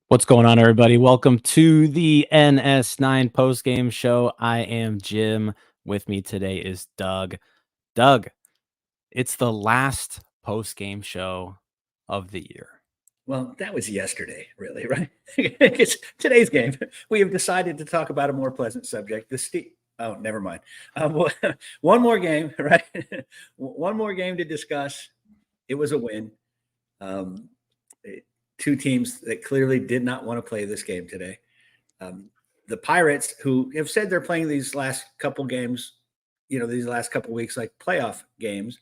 What's going on, everybody? Welcome to the NS9 Postgame Show. I am Jim. With me today is Doug. Doug, it's the last postgame show of the year. Well, that was yesterday, really, right? It's today's game. We have decided to talk about a more pleasant subject. Oh, never mind. One more game, right? One more game to discuss. It was a win. Two teams that clearly did not want to play this game today. The Pirates, who have said they're playing these last couple games, these last couple weeks like playoff games,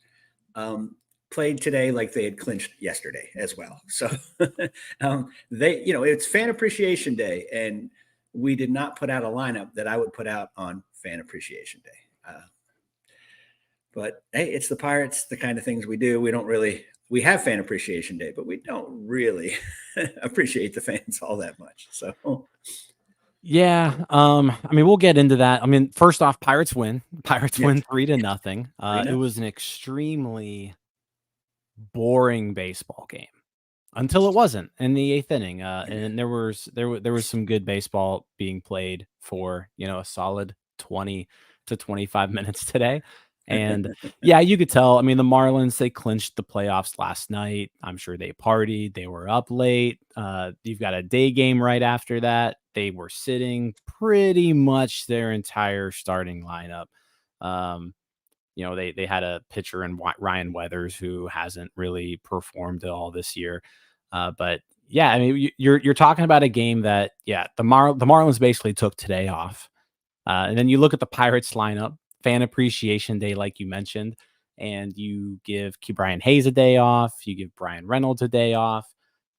played today like they had clinched yesterday as well. So it's Fan Appreciation Day, and we did not put out a lineup that I would put out on Fan Appreciation Day. But hey, it's the Pirates, the kind of things we do. We have Fan Appreciation Day, but we don't really appreciate the fans all that much. So, yeah, we'll get into that. First off, Pirates win. Pirates win 3-0. It was an extremely boring baseball game until it wasn't in the eighth inning. And there was some good baseball being played for a solid 20 to 25 minutes today. And yeah, you could tell. The Marlins, they clinched the playoffs last night. I'm sure they partied. They were up late. You've got a day game right after that. They were sitting pretty much their entire starting lineup. They had a pitcher in Ryan Weathers who hasn't really performed at all this year. But yeah, you're talking about a game that, the Marlins basically took today off. And then you look at the Pirates lineup. Fan Appreciation Day, like you mentioned, and you give Brian Hayes a day off, you give Brian Reynolds a day off,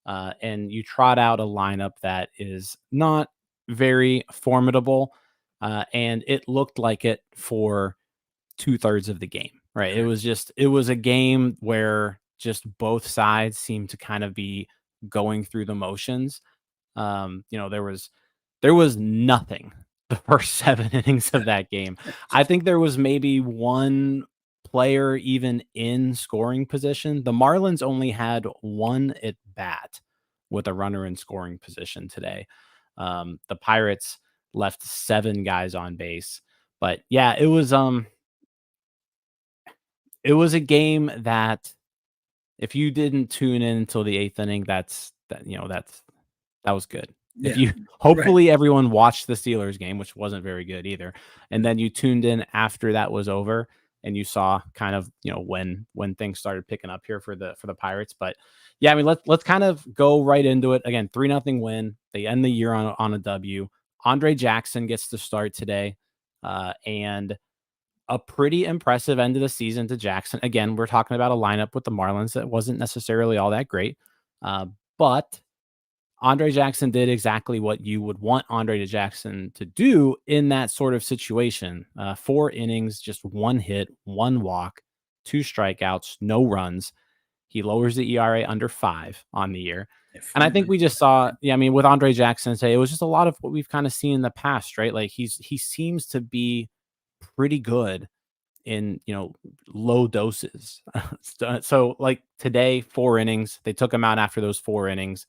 and you trot out a lineup that is not very formidable, and it looked like it for 2/3 of the game, right? It was a game where just both sides seemed to kind of be going through the motions. There was nothing the first 7 innings of that game. I think there was maybe one player even in scoring position. The Marlins only had one at bat with a runner in scoring position today. The Pirates left 7 guys on base. But yeah, it was a game that if you didn't tune in until the 8th inning, that was good. Yeah, hopefully everyone watched the Steelers game, which wasn't very good either. And then you tuned in after that was over and you saw kind of, when things started picking up here for the Pirates. But yeah, let's kind of go right into it. Again, 3-0 win. They end the year on a W. Andre Jackson gets to start today. And a pretty impressive end of the season to Jackson. Again, we're talking about a lineup with the Marlins that wasn't necessarily all that great. But Andre Jackson did exactly what you would want Andre Jackson to do in that sort of situation. 4 innings, just 1 hit, 1 walk, 2 strikeouts, no runs. He lowers the ERA under 5 on the year. And I think we just saw, with Andre Jackson today, it was just a lot of what we've kind of seen in the past, right? Like he seems to be pretty good in, low doses. So like today, 4 innings, they took him out after those 4 innings.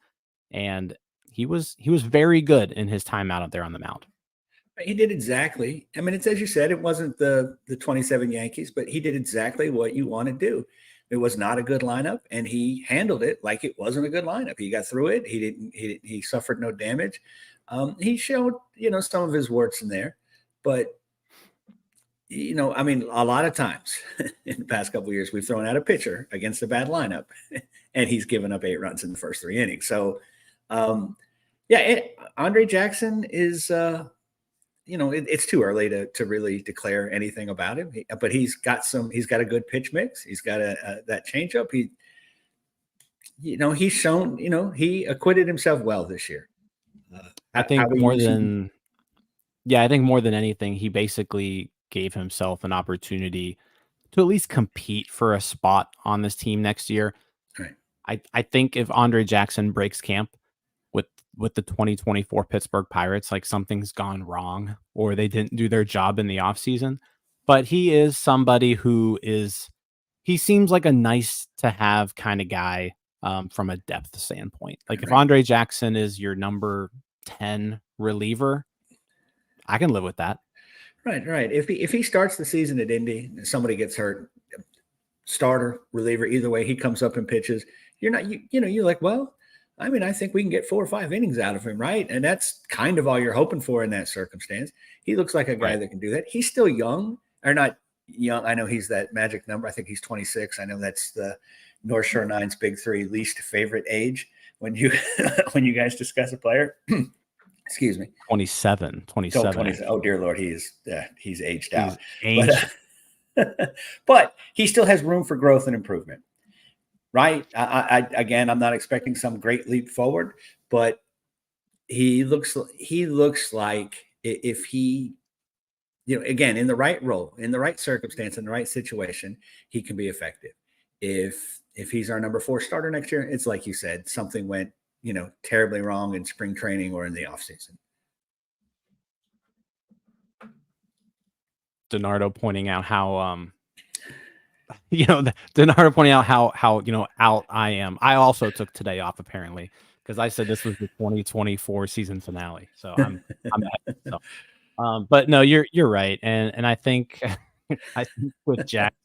And he was very good in his time out there on the mound. He did exactly. It's as you said, it wasn't the 27 Yankees, but he did exactly what you want to do. It was not a good lineup, and he handled it like it wasn't a good lineup. He got through it. He suffered no damage. He showed, some of his warts in there, but a lot of times in the past couple of years, we've thrown out a pitcher against a bad lineup and he's given up 8 runs in the first 3 innings. So, Andre Jackson is it's too early to really declare anything about him. But he's got a good pitch mix. He's got that changeup. He's shown, he acquitted himself well this year. I think more than anything, he basically gave himself an opportunity to at least compete for a spot on this team next year. Right. I think if Andre Jackson breaks camp with the 2024 Pittsburgh Pirates, like something's gone wrong or they didn't do their job in the offseason. But he is somebody he seems like a nice to have kind of guy from a depth standpoint. Like if Andre Jackson is your number 10 reliever, I can live with that. Right. If he starts the season at Indy and somebody gets hurt, starter, reliever, either way, he comes up and pitches. You're like, well, I mean, I think we can get 4 or 5 innings out of him, right? And that's kind of all you're hoping for in that circumstance. He looks like a guy that can do that. He's still young, or not young. I know he's that magic number. I think he's 26. I know that's the North Shore Nine's Big Three least favorite age when you guys discuss a player. Excuse me. 27. Oh, dear Lord, he's aged out. Aged. But he still has room for growth and improvement. Right. Again, I'm not expecting some great leap forward, but he looks like if he, again, in the right role, in the right circumstance, in the right situation, he can be effective. If he's our number 4 starter next year, it's like you said, something went, terribly wrong in spring training or in the offseason. Donardo pointing out how Donardo pointing out how out I am. I also took today off apparently because I said this was the 2024 season finale. So I'm ahead. So, but no, you're right, and I think with Jack,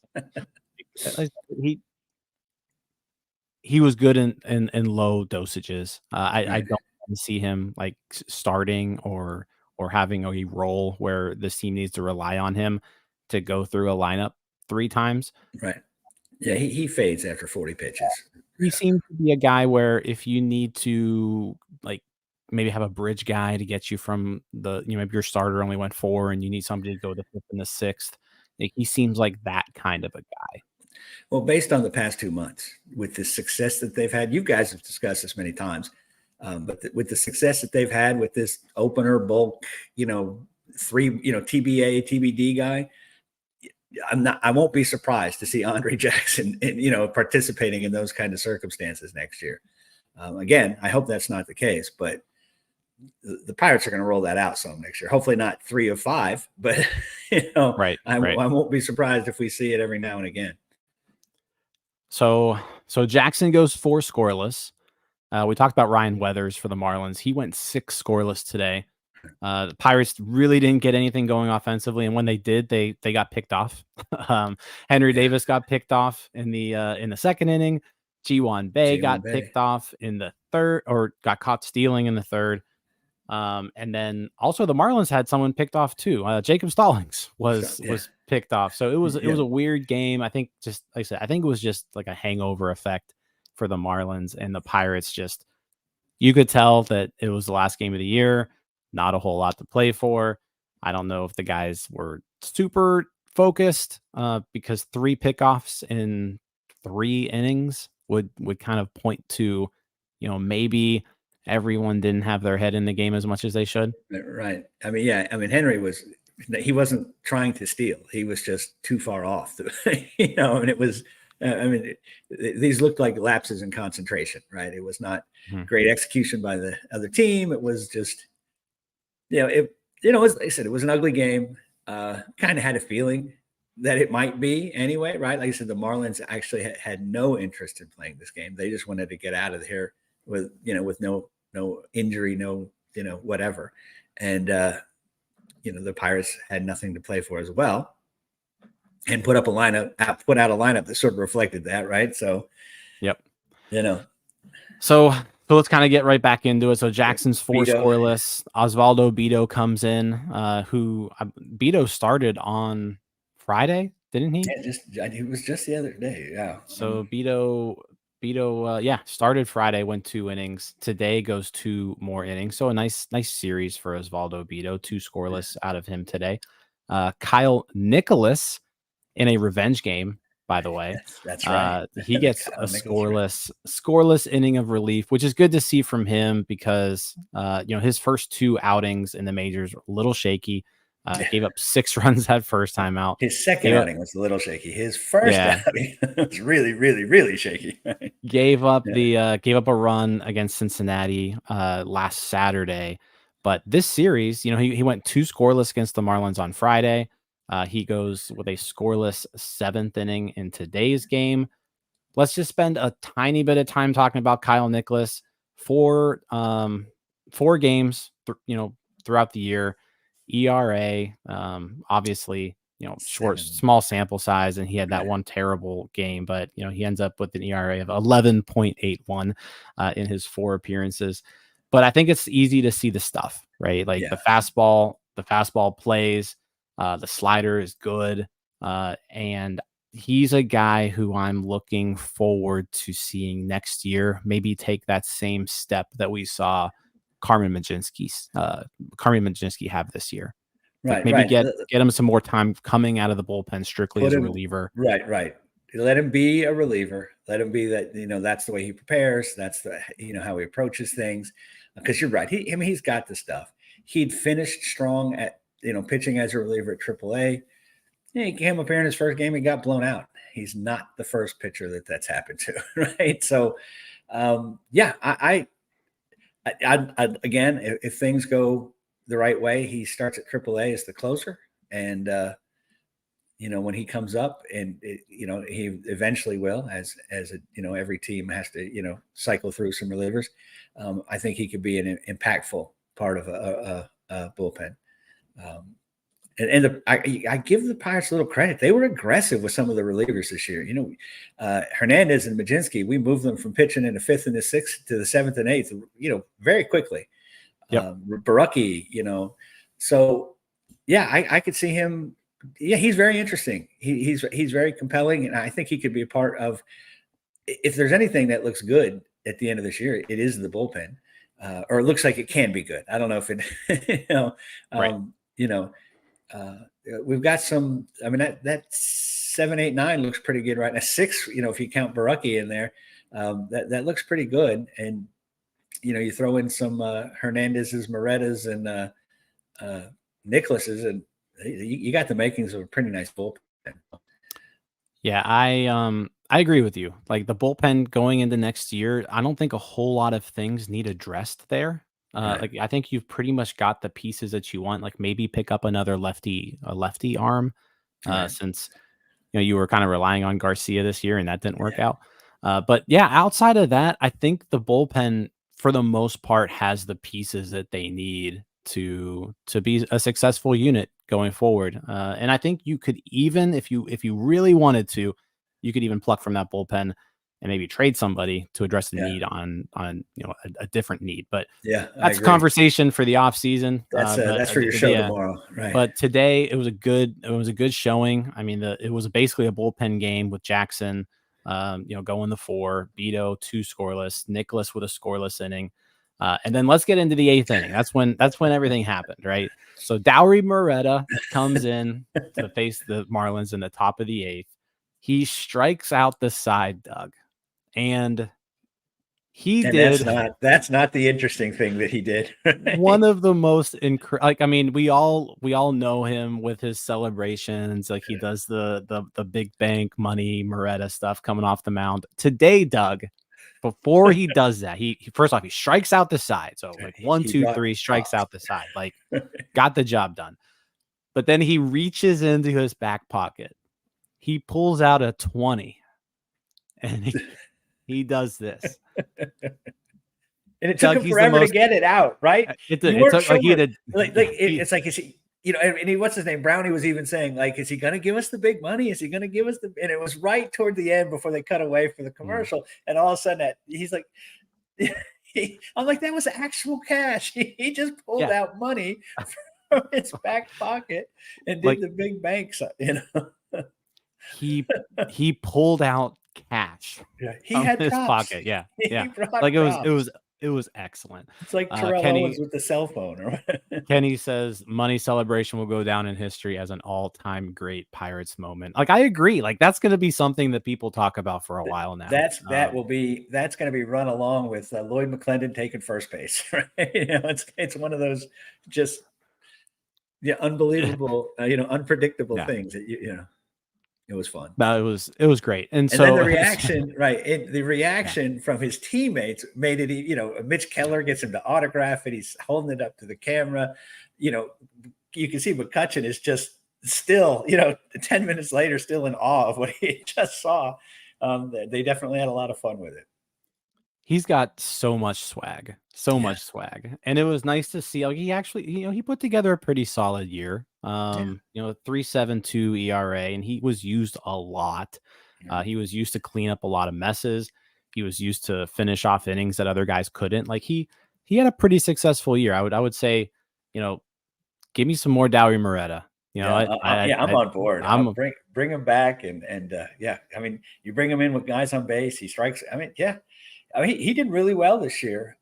he was good in low dosages. I don't see him like starting or having a role where this team needs to rely on him to go through a lineup 3 times. Right. Yeah, he fades after 40 pitches. He seems to be a guy where if you need to like maybe have a bridge guy to get you from maybe your starter only went 4 and you need somebody to go the 5th and the 6th. Like, he seems like that kind of a guy. Well, based on the past 2 months, with the success that they've had, you guys have discussed this many times, but with the success that they've had with this opener bulk, 3, TBA, TBD guy, I won't be surprised to see Andre Jackson, participating in those kind of circumstances next year. Again, I hope that's not the case, but the Pirates are going to roll that out some next year. Hopefully not 3 of 5, but right. I won't be surprised if we see it every now and again. So Jackson goes 4 scoreless. We talked about Ryan Weathers for the Marlins. He went 6 scoreless today. The Pirates really didn't get anything going offensively, and when they did, they got picked off. Henry Davis got picked off in the second inning. Ji-Hwan Bae got picked off in the third, or got caught stealing in the third. And then also the Marlins had someone picked off too. Jacob Stallings was picked off. So it was a weird game. I think, just like I said, I think it was just like a hangover effect for the Marlins, and the Pirates just, you could tell that it was the last game of the year. Not a whole lot to play for. I don't know if the guys were super focused because 3 pickoffs in 3 innings would kind of point to, maybe everyone didn't have their head in the game as much as they should. Right. I mean, Henry he wasn't trying to steal. He was just too far off. And it was, these looked like lapses in concentration, right? It was not great execution by the other team. It was just, like I said, it was an ugly game. Kind of had a feeling that it might be anyway, right? Like I said, the Marlins actually had no interest in playing this game. They just wanted to get out of here with no injury, no, whatever. And, the Pirates had nothing to play for as well, and put out a lineup that sort of reflected that. Right. So, yep. So let's kind of get right back into it. So Jackson's 4 scoreless. Osvaldo Bido comes in, who Bido started on Friday, didn't he? Yeah, it was just the other day. Yeah. So Bido Beto, started Friday, went 2 innings. Today goes 2 more innings. So a nice series for Osvaldo Beto, 2 scoreless out of him today. Kyle Nicholas in a revenge game, by the way. That's right. He The gets Kyle a Nichols scoreless inning of relief, which is good to see from him because his first 2 outings in the majors were a little shaky. Gave up 6 runs that first time out. His second outing was a little shaky. His first outing was really, really, really shaky. Gave up a run against Cincinnati last Saturday, but this series, he went 2 scoreless against the Marlins on Friday. He goes with a scoreless 7th inning in today's game. Let's just spend a tiny bit of time talking about Kyle Nicholas. 4 games, throughout the year. ERA, obviously, small sample size, and he had that one terrible game, but he ends up with an ERA of 11.81 in his 4 appearances. But I think it's easy to see the stuff, right? Like the fastball plays, the slider is good, and he's a guy who I'm looking forward to seeing next year. Maybe take that same step that we saw Carmen Mlodzinski have this year. Right, maybe get him some more time coming out of the bullpen strictly as a reliever. Right. Let him be a reliever. Let him be that, that's the way he prepares. That's the, how he approaches things. Because you're right. He's got the stuff. He'd finished strong at, pitching as a reliever at AAA. He came up here in his first game and got blown out. He's not the first pitcher that's happened to, right? So, again, if things go the right way, he starts at AAA as the closer, and when he comes up, and he eventually will, as every team has to cycle through some relievers. I think he could be an impactful part of a bullpen. I give the Pirates a little credit. They were aggressive with some of the relievers this year. Hernandez and Mlodzinski, we moved them from pitching in the 5th and the 6th to the 7th and 8th, very quickly. Yep. Barucki, so I could see him. Yeah, he's very interesting. He's very compelling, and I think he could be a part of. If there's anything that looks good at the end of this year, it is the bullpen, or it looks like it can be good. I don't know if it, we've got some. I mean, that 7, 8, 9 looks pretty good right now. 6, if you count Barucki in there, that looks pretty good. And you throw in some Hernandez's, Moretta's, and Nicholas's, and you got the makings of a pretty nice bullpen. Yeah, I agree with you. Like the bullpen going into next year, I don't think a whole lot of things need addressed there. Like I think you've pretty much got the pieces that you want. Like maybe pick up another lefty arm, since you were kind of relying on Garcia this year and that didn't work out. But yeah, outside of that, I think the bullpen for the most part has the pieces that they need to be a successful unit going forward. And I think you could even, if you really wanted to, you could even pluck from that bullpen and maybe trade somebody to address the need on a different need. But that's a conversation for the off season. That's for your show tomorrow, right? But today it was a good showing. I mean, it was basically a bullpen game with Jackson, going the 4, Beto 2 scoreless, Nicholas with a scoreless inning. And then let's get into the 8th inning. That's when everything happened, right? So Dowry Moretta comes in to face the Marlins in the top of the 8th. He strikes out the side, Doug, and that's not the interesting thing that he did. Right? One of the most we all know him with his celebrations. Like he does the big bank money Moretta stuff coming off the mound. Today, Doug, before he does that, he first off, he strikes out the side. So like 1, 2, 3 strikes out the side, like got the job done. But then he reaches into his back pocket. He pulls out a 20 and he does this. And it took him forever to get it out, right? It took sure. It's like, is he, and what's his name? Brownie was even saying, like, is he going to give us the big money? Is he going to give us and it was right toward the end before they cut away for the commercial. And all of a sudden he's like, I'm like, that was actual cash. He just pulled out money from his back pocket and did the big banks, He pulled out cash. cash Yeah, he from had his props. pocket. Yeah, He yeah. brought Like props. it was excellent. It's like Terrell Owens Kenny with the cell phone. Or Kenny says money celebration will go down in history as an all-time great Pirates moment. Like, I agree. Like, that's going to be something that people talk about for a while now. that's going to be run along with Lloyd McClendon taking first base. Right? It's one of those just unbelievable, unpredictable Yeah, things that it was fun. that it was great. And And then so the reaction, right? The reaction from his teammates made it. Mitch Keller gets him to autograph it. He's holding it up to the camera. You can see McCutchen is just still, 10 minutes later, still in awe of what he just saw. They definitely had a lot of fun with it. he's got so much swag, and it was nice to see. Like, he actually, he put together a pretty solid year. 3.72 ERA, and he was used a lot. He was used to clean up a lot of messes. He was used to finish off innings that other guys couldn't. Like, he had a pretty successful year. I would say, give me some more Dowry Moretta. I'm on board. I'm Bring him back, and I mean, you bring him in with guys on base. He strikes. I mean, he did really well this year.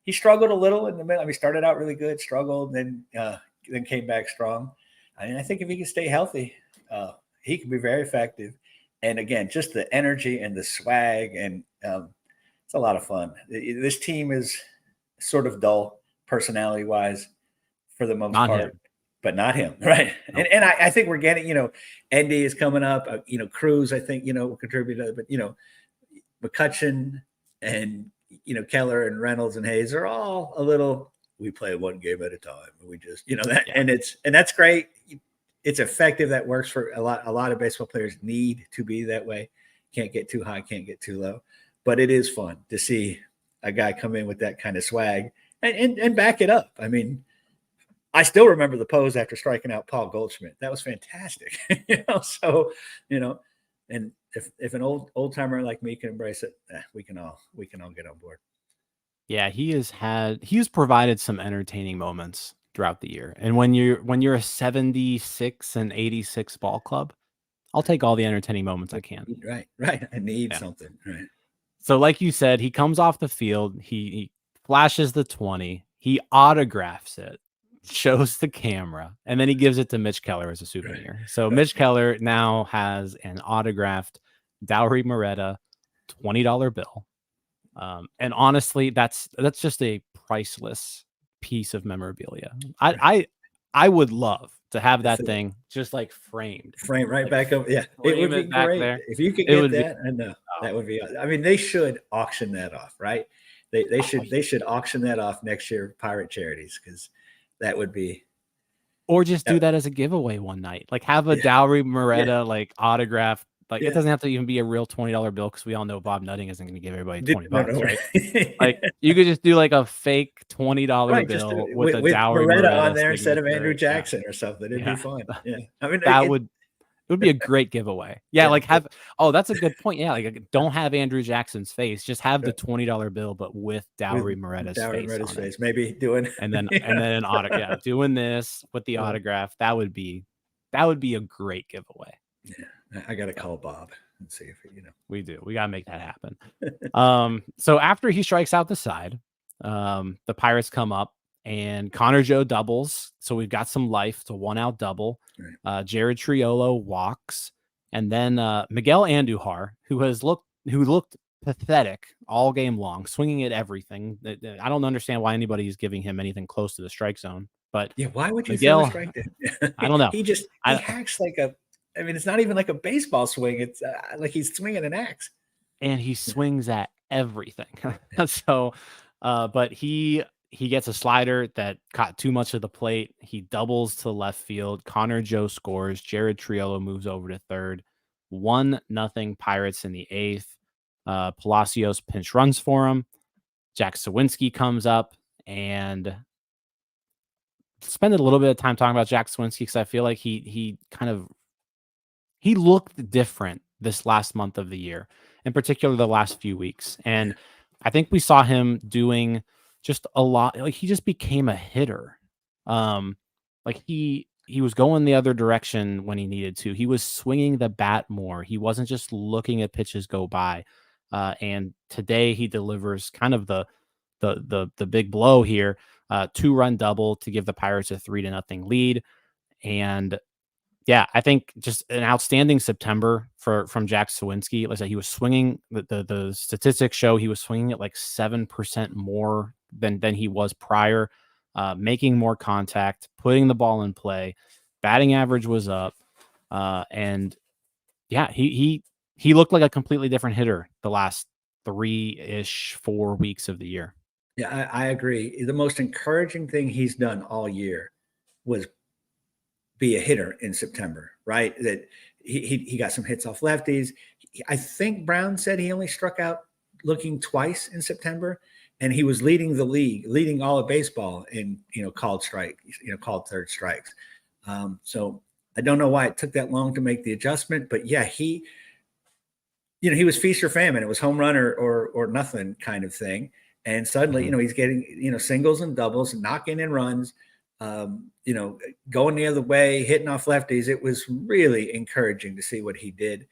He struggled a little in the middle. I mean, he started out really good, struggled, then came back strong. I mean, I think if he can stay healthy, he can be very effective. And again, just the energy and the swag, and it's a lot of fun. This team is sort of dull personality-wise for the most part, but not him, right? Nope. And I think we're getting, Endy is coming up. Cruz, I think, will contribute to it, but McCutchen and Keller and Reynolds and Hayes are all a little. We play one game at a time. We just that, yeah. and that's great. It's effective. That works for a lot of baseball players. Need to be that way. Can't get too high. Can't get too low. But it is fun to see a guy come in with that kind of swag and back it up. I mean, I still remember the pose after striking out Paul Goldschmidt. That was fantastic. And if an old timer like me can embrace it, we can all get on board. Yeah, he has provided some entertaining moments throughout the year. And when you're a 76 and 86 ball club, I'll take all the entertaining moments I can. Right. I need something. Right. So, like you said, he comes off the field, he flashes the 20, he autographs it, shows the camera, and then he gives it to Mitch Keller as a souvenir. Right. So Mitch Keller now has an autographed Dowry Moretta $20 bill. And honestly, that's just a priceless piece of memorabilia. I would love to have that thing just like framed right back up. Yeah, it would be great there. If you could get that. I know that would be. I mean, they should auction that off, right? They should auction that off next year, Pirate Charities, because that would be. Or just do that as a giveaway one night, like have a Dowry Moretta like autograph. Like it doesn't have to even be a real $20 bill, because we all know Bob Nutting isn't going to give everybody $20, right? Like you could just do like a fake $20 bill with a Dowry Moretta on there instead of Andrew Jackson or something. It'd be fun. Yeah, I mean it would be a great giveaway. Yeah, like have that's a good point. Yeah, like don't have Andrew Jackson's face, just have the $20 bill, but with Dowry Moretta's face. Maybe doing and then an autograph. Yeah, doing this with the autograph. That would be a great giveaway. Yeah. I got to call Bob and see if we do. We got to make that happen. So after he strikes out the side, the Pirates come up and Connor Joe doubles. So we've got some life. It's a 1-out double. Right. Jared Triolo walks, and then Miguel Andujar, who looked pathetic all game long, swinging at everything. I don't understand why anybody is giving him anything close to the strike zone. But yeah, why would you Miguel, throw a strike there? I don't know. He hacks like a. I mean, it's not even like a baseball swing. It's like he's swinging an axe. And he swings at everything. So, but he gets a slider that caught too much of the plate. He doubles to left field. Connor Joe scores. Jared Triolo moves over to third. 1-0 Pirates in the 8th. Palacios pinch runs for him. Jack Sawinski comes up, and spend a little bit of time talking about Jack Sawinski, because I feel like he looked different this last month of the year, in particular the last few weeks. And I think we saw him doing just a lot. Like he just became a hitter. Like he he was going the other direction when he needed to. He was swinging the bat more. He wasn't just looking at pitches go by. And today he delivers kind of the big blow here. 2-run double to give the Pirates a 3-0 lead. And yeah, I think just an outstanding September from Jack Suwinski. Like I said, he was swinging. The statistics show he was swinging at like 7% more than he was prior, making more contact, putting the ball in play. Batting average was up, and yeah, he looked like a completely different hitter the last 4 weeks of the year. Yeah, I agree. The most encouraging thing he's done all year was be a hitter in September, right? That he got some hits off lefties. I think Brown said he only struck out looking twice in September, and he was leading the league, leading all of baseball in called third strikes. So I don't know why it took that long to make the adjustment, but yeah, he was feast or famine. It was home run or nothing kind of thing. And suddenly, he's getting, singles and doubles and knocking in runs, going the other way, hitting off lefties. It was really encouraging to see what he did.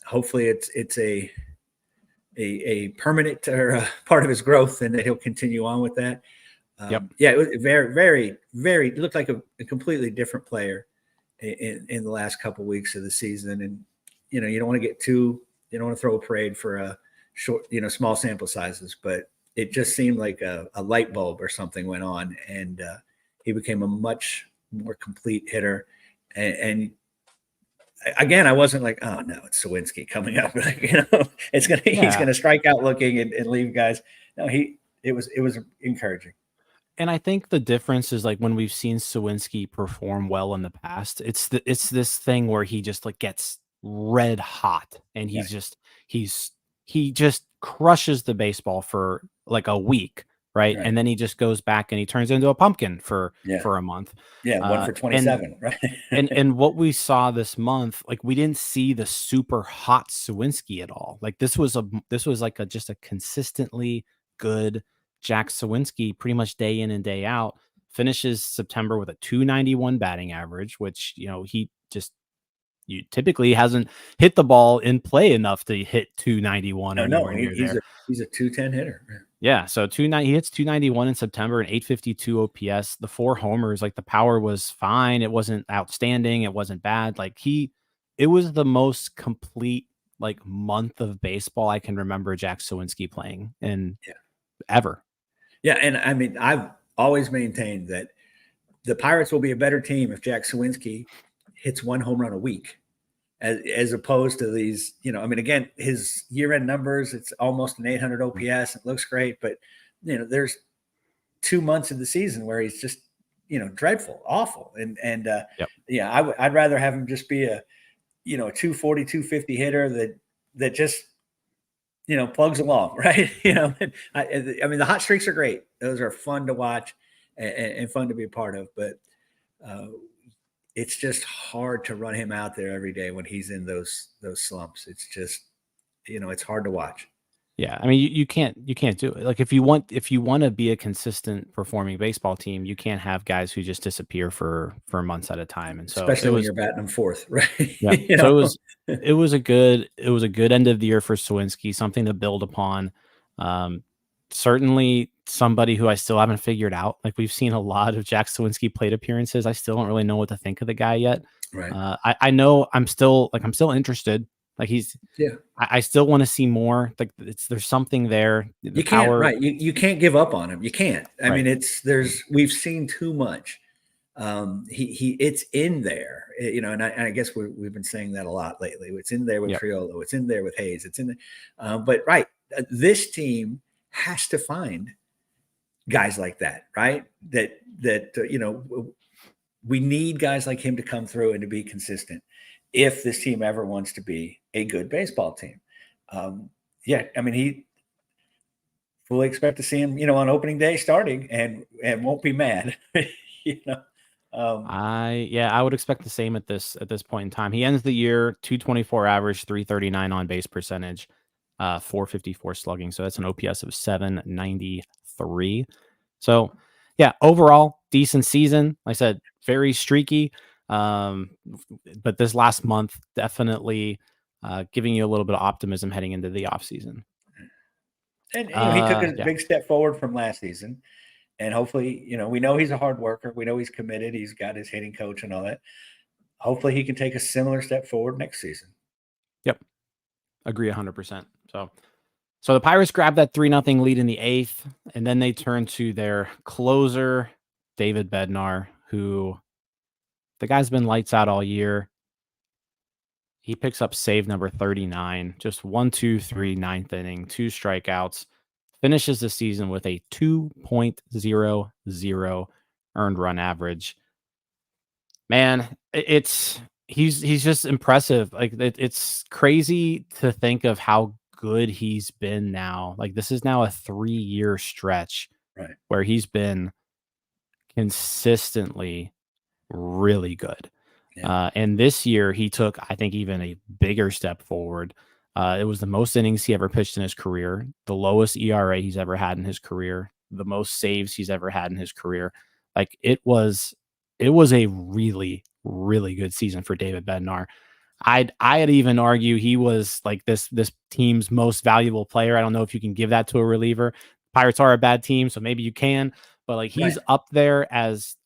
Hopefully it's a permanent or part of his growth and that he'll continue on with that. Yeah, it was very, very, very, it looked like a completely different player in the last couple of weeks of the season. And, you don't want to throw a parade for a short, small sample sizes, but it just seemed like a light bulb or something went on, and he became a much more complete hitter. And again, I wasn't like, oh no, it's Suwinski coming up. He's going to strike out looking and leave guys. No, it was encouraging. And I think the difference is like when we've seen Suwinski perform well in the past, it's this thing where he just like gets red hot and he just crushes the baseball for like a week, right? And then he just goes back and he turns into a pumpkin for a month. Yeah, 1 for 27, right? and what we saw this month, like we didn't see the super hot Suwinski at all. Like this was like just a consistently good Jack Suwinski, pretty much day in and day out. Finishes September with a 291 batting average, which he just typically hasn't hit the ball in play enough to hit 291 or anywhere near there. He's a 210 hitter. Yeah, so he hits 291 in September and 852 OPS. The 4 homers, like the power was fine. It wasn't outstanding. It wasn't bad. Like it was the most complete like month of baseball I can remember Jack Suwinski playing in ever. Yeah, and I mean, I've always maintained that the Pirates will be a better team if Jack Suwinski hits 1 home run a week, as opposed to these, again, his year-end numbers, it's almost an 800 OPS. It looks great, but, there's 2 months of the season where he's just, dreadful, awful. I'd rather have him just be a 240, 250 hitter that just, plugs along, right? I mean, the hot streaks are great. Those are fun to watch and fun to be a part of, but it's just hard to run him out there every day when he's in those slumps. It's just, it's hard to watch. Yeah, I mean, you can't do it. Like if you want to be a consistent performing baseball team, you can't have guys who just disappear for months at a time. And so especially when you're batting them fourth, right? Yeah. So it was a good end of the year for Suwinski, something to build upon. Certainly somebody who I still haven't figured out. Like we've seen a lot of Jack Suwinski plate appearances. I still don't really know what to think of the guy yet. Right. I know I'm still interested. Like I still want to see more. Like there's something there. You can't, right. You can't give up on him. You can't. I mean, we've seen too much. It's in there, and I guess we've been saying that a lot lately. It's in there with Criollo. It's in there with Hayes. It's in there. But this team has to find guys like that, right? That we need guys like him to come through and to be consistent if this team ever wants to be a good baseball team. I mean, he fully expect to see him, on opening day starting and won't be mad, I would expect the same at this point in time. He ends the year 224 average, 339 on base percentage, 454 slugging. So that's an OPS of 793. So yeah, overall, decent season. Like I said, very streaky. But this last month definitely giving you a little bit of optimism heading into the offseason. And he took a Yeah. big step forward from last season. And hopefully, we know he's a hard worker. We know he's committed. He's got his hitting coach and all that. Hopefully he can take a similar step forward next season. Yep. Agree 100%. So the Pirates grabbed that 3-0 lead in the 8th, and then they turned to their closer, David Bednar, who the guy's been lights out all year. He picks up save number 39, just 1-2-3 ninth inning, 2 strikeouts, finishes the season with a 2.00 earned run average. Man, he's just impressive. Like it's crazy to think of how good he's been now. Like this is now a 3-year stretch where he's been consistently really good. Yeah. And this year he took, I think, even a bigger step forward. It was the most innings he ever pitched in his career, the lowest ERA he's ever had in his career, the most saves he's ever had in his career. Like it was a really, really good season for David Bednar. I'd even argue he was like this team's most valuable player. I don't know if you can give that to a reliever. Pirates are a bad team, so maybe you can, but like he's up there as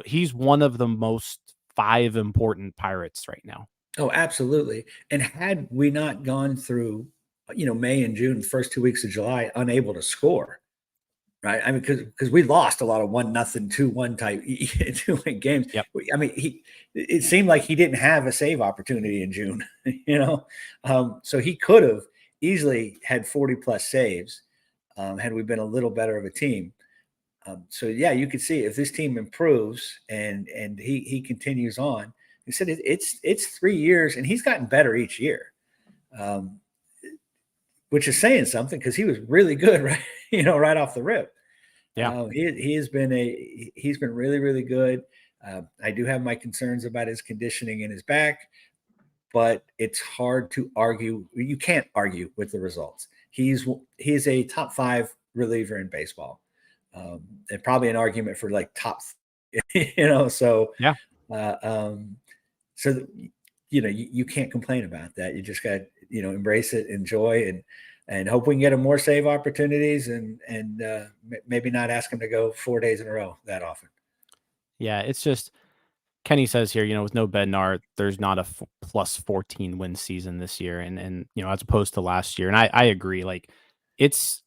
he's one of the most 5 important Pirates right now. Oh, absolutely. And had we not gone through, May and June, the first 2 weeks of July, unable to score, right? I mean, because we lost a lot of 1-0, 2-1 type 2-win games. Yep. I mean, it seemed like he didn't have a save opportunity in June, so he could have easily had 40 plus saves had we been a little better of a team. So yeah, you could see if this team improves and he continues on. He said it's 3 years and he's gotten better each year, which is saying something because he was really good, right? Right off the rip. Yeah, he's been really, really good. I do have my concerns about his conditioning in his back, but it's hard to argue. You can't argue with the results. He's a top 5 reliever in baseball. And probably an argument for like top, so yeah. So you can't complain about that. You just got embrace it, enjoy, and hope we can get him more save opportunities and maybe not ask him to go 4 days in a row that often. Yeah, it's just Kenny says here, with no Bednar, there's not a plus 14 win season this year, and as opposed to last year, and I agree. Like it's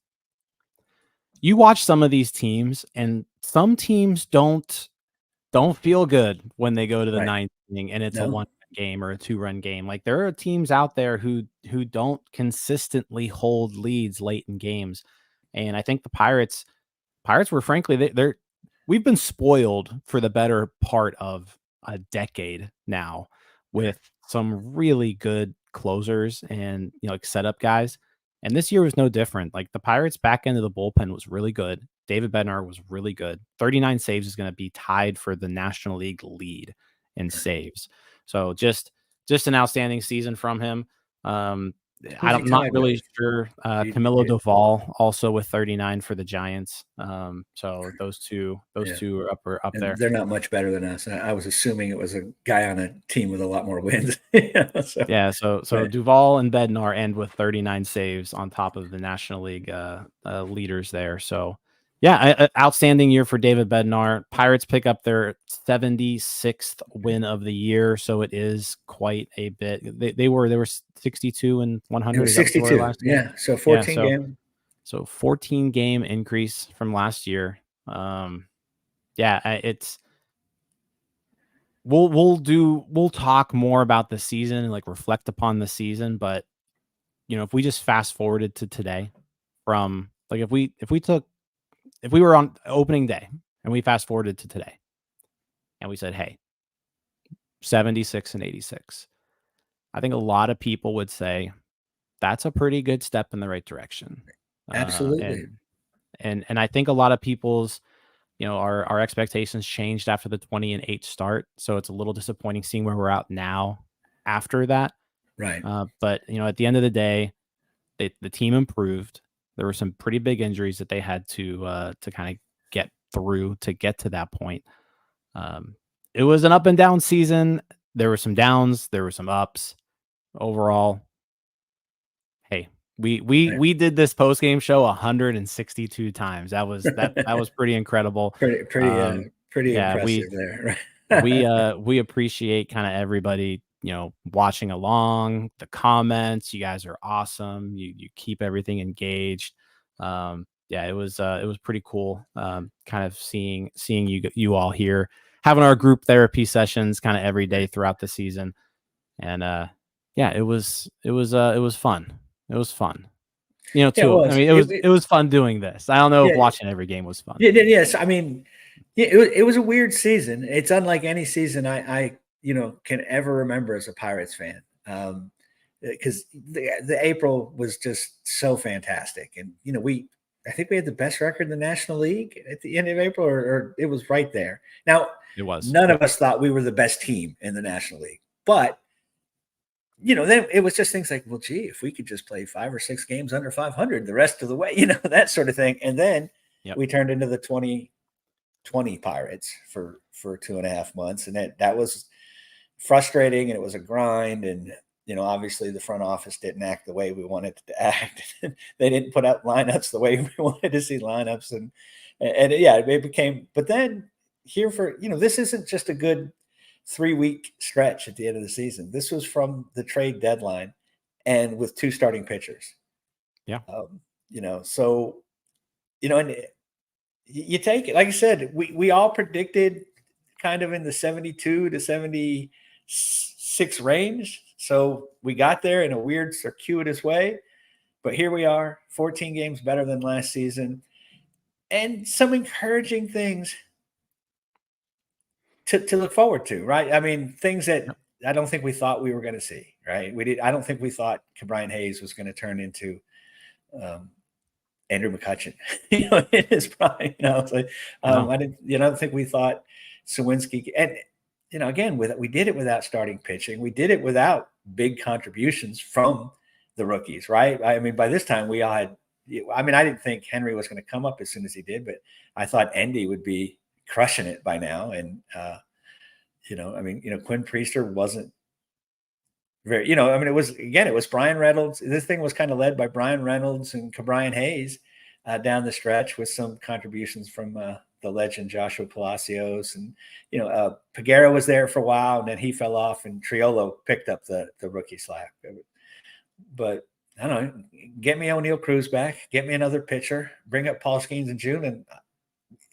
you watch some of these teams, and some teams don't feel good when they go to the ninth inning and it's a 1 game or a 2-run game. Like there are teams out there who don't consistently hold leads late in games. And I think the Pirates were frankly we've been spoiled for the better part of a decade now with some really good closers and like setup guys. And this year was no different. Like the Pirates back end of the bullpen was really good. David Bednar was really good. 39 saves is going to be tied for the National League lead in saves. So just an outstanding season from him. I'm not really sure. Camilo Doval also with 39 for the Giants. So those two are up and there. They're not much better than us. I was assuming it was a guy on a team with a lot more wins. So Doval and Bednar end with 39 saves on top of the National League leaders there. So yeah, outstanding year for David Bednar. Pirates pick up their 76th win of the year, so it is quite a bit. They were 62 and 100. It was 62 last year. Yeah, so 14 games. So 14 game increase from last year. It's we'll talk more about the season and like reflect upon the season, but if we just fast forwarded to today, from like if we were on opening day and we fast forwarded to today and we said, hey, 76 and 86, I think a lot of people would say that's a pretty good step in the right direction. Absolutely. And I think a lot of people's, our expectations changed after the 20-8 start. So it's a little disappointing seeing where we're at now after that. Right. But at the end of the day, the team improved. There were some pretty big injuries that they had to kind of through to get to that point. It was an up and down season. There were some downs, there were some ups. Overall, hey, we did this post game show 162 times. That was pretty incredible. Pretty Yeah, impressive there. Right? we appreciate kind of everybody, watching along, the comments. You guys are awesome. You keep everything engaged. Yeah, it was pretty cool. Kind of seeing you all here, having our group therapy sessions kind of every day throughout the season. And yeah, it was fun. It was fun. Yeah, it too. was. I mean, it was fun doing this. I don't know if watching every game was fun. Yes. I mean, yeah, it was a weird season. It's unlike any season I can ever remember as a Pirates fan. Because the April was just so fantastic. And, I think we had the best record in the National League at the end of April, or it was right there. Now, it was. None of us thought we were the best team in the National League, but then it was just things like, well, gee, if we could just play 5 or 6 games under 500 the rest of the way, that sort of thing. And then we turned into the 2020 Pirates for 2.5 months. And that was frustrating, and it was a grind. And, obviously the front office didn't act the way we wanted it to act. They didn't put out lineups the way we wanted to see lineups. And it became, but then here this isn't just a good 3-week stretch at the end of the season. This was from the trade deadline and with 2 starting pitchers. Yeah. So, and you take it, like I said, we all predicted kind of in the 72 to 76 range. So we got there in a weird circuitous way, but here we are, 14 games better than last season, and some encouraging things to look forward to, right? I mean, things that I don't think we thought we were going to see, right? I don't think we thought Brian Hayes was going to turn into Andrew McCutchen, in his prime. I don't think we thought Sawinski, and again, we did it without starting pitching. We did it without big contributions from the rookies, right? I mean, by this time we all had. I mean, I didn't think Henry was going to come up as soon as he did, but I thought Endy would be crushing it by now. And, Quinn Priester wasn't very, it was Brian Reynolds. This thing was kind of led by Brian Reynolds and Brian Hayes down the stretch, with some contributions from the legend Joshua Palacios. And, Peguero was there for a while, and then he fell off, and Triolo picked up the rookie slack. But I don't know, get me O'Neill Cruz back, get me another pitcher, bring up Paul Skeens in June. And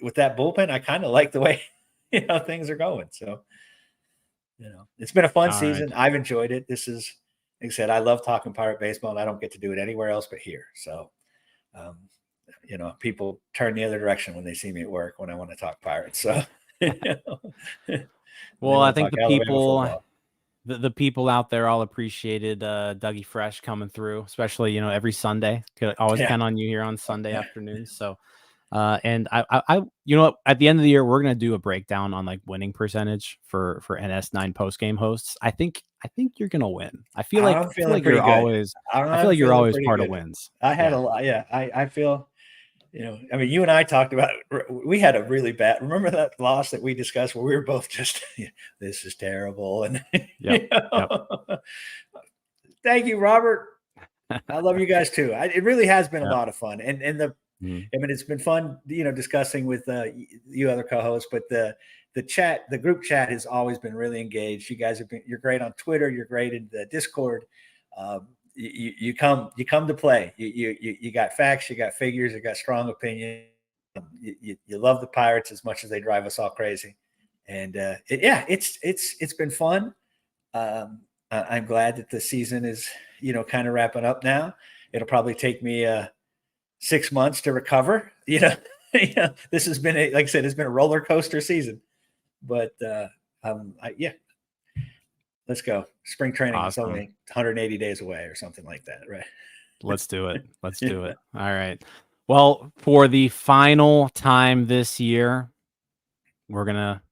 with that bullpen, I kind of like the way, things are going. So, it's been a fun season. Right. I've enjoyed it. This is, like I said, I love talking Pirate baseball, and I don't get to do it anywhere else but here. So, people turn the other direction when they see me at work when I want to talk Pirates. So, well, I think the people out there all appreciated Dougie Fresh coming through, especially, every Sunday. Could always count on you here on Sunday afternoons. So, and I at the end of the year, we're going to do a breakdown on like winning percentage for NS9 postgame hosts. I think you're going to win. I feel like you're always part of wins. I had a lot. Yeah. I feel, I mean, you and I talked about it. We had a really bad, remember that loss that we discussed where we were both just, this is terrible. And thank you, Robert. I love you guys too. It really has been a lot of fun. And I mean, it's been fun, discussing with you other co-hosts, but the group chat has always been really engaged. You guys you're great on Twitter. You're great in the Discord. You come to play. You got facts, you got figures, you got strong opinion. You love the Pirates as much as they drive us all crazy. And it's been fun. I'm glad that the season is, kind of wrapping up now. It'll probably take me 6 months to recover. This has been like I said, it's been a roller coaster season. But let's go. Spring training is only 180 days away or something like that, right? Let's do it. Let's do it. All right. Well, for the final time this year, we're gonna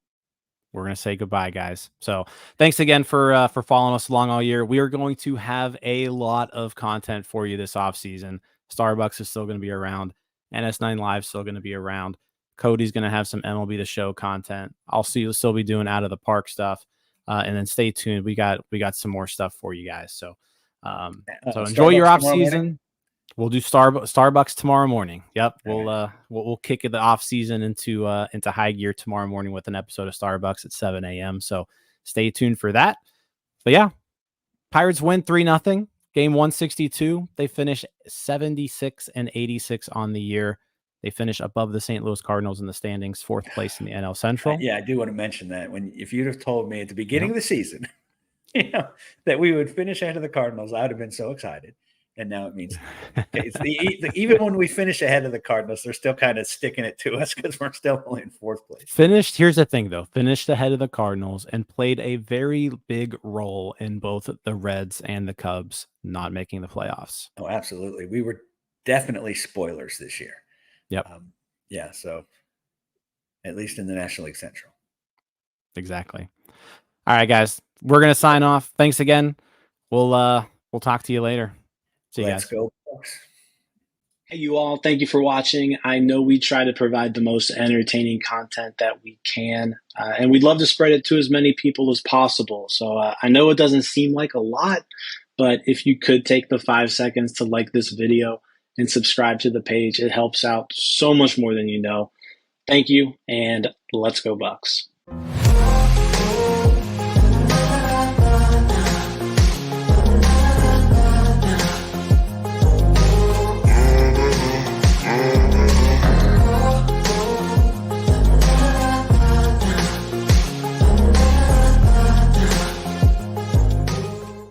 say goodbye, guys. So thanks again for following us along all year. We are going to have a lot of content for you this off season. Starbucks is still going to be around. NS9 Live is still going to be around. Cody's going to have some MLB The Show content. I'll still be doing out of the park stuff. And then stay tuned. We got some more stuff for you guys. So enjoy your off season. We'll do Starbucks tomorrow morning. Yep. We'll kick it the off season into high gear tomorrow morning with an episode of Starbucks at 7 a.m. So stay tuned for that. But yeah, Pirates win 3-0. Game 162. They finish 76-86 on the year. They finish above the St. Louis Cardinals in the standings, 4th place in the NL Central. Yeah, I do want to mention that. If you'd have told me at the beginning of the season, that we would finish ahead of the Cardinals, I would have been so excited. And now it means even when we finish ahead of the Cardinals, they're still kind of sticking it to us because we're still only in 4th place. Here's the thing, though. Finished ahead of the Cardinals and played a very big role in both the Reds and the Cubs not making the playoffs. Oh, absolutely. We were definitely spoilers this year. Yep. So at least in the National League Central. Exactly. All right, guys. We're going to sign off. Thanks again. We'll talk to you later. See you guys. Let's go, Bucks. Hey, you all. Thank you for watching. I know we try to provide the most entertaining content that we can, and we'd love to spread it to as many people as possible. So I know it doesn't seem like a lot, but if you could take the 5 seconds to like this video and subscribe to the page, it helps out so much more than you know. Thank you, and let's go Bucks.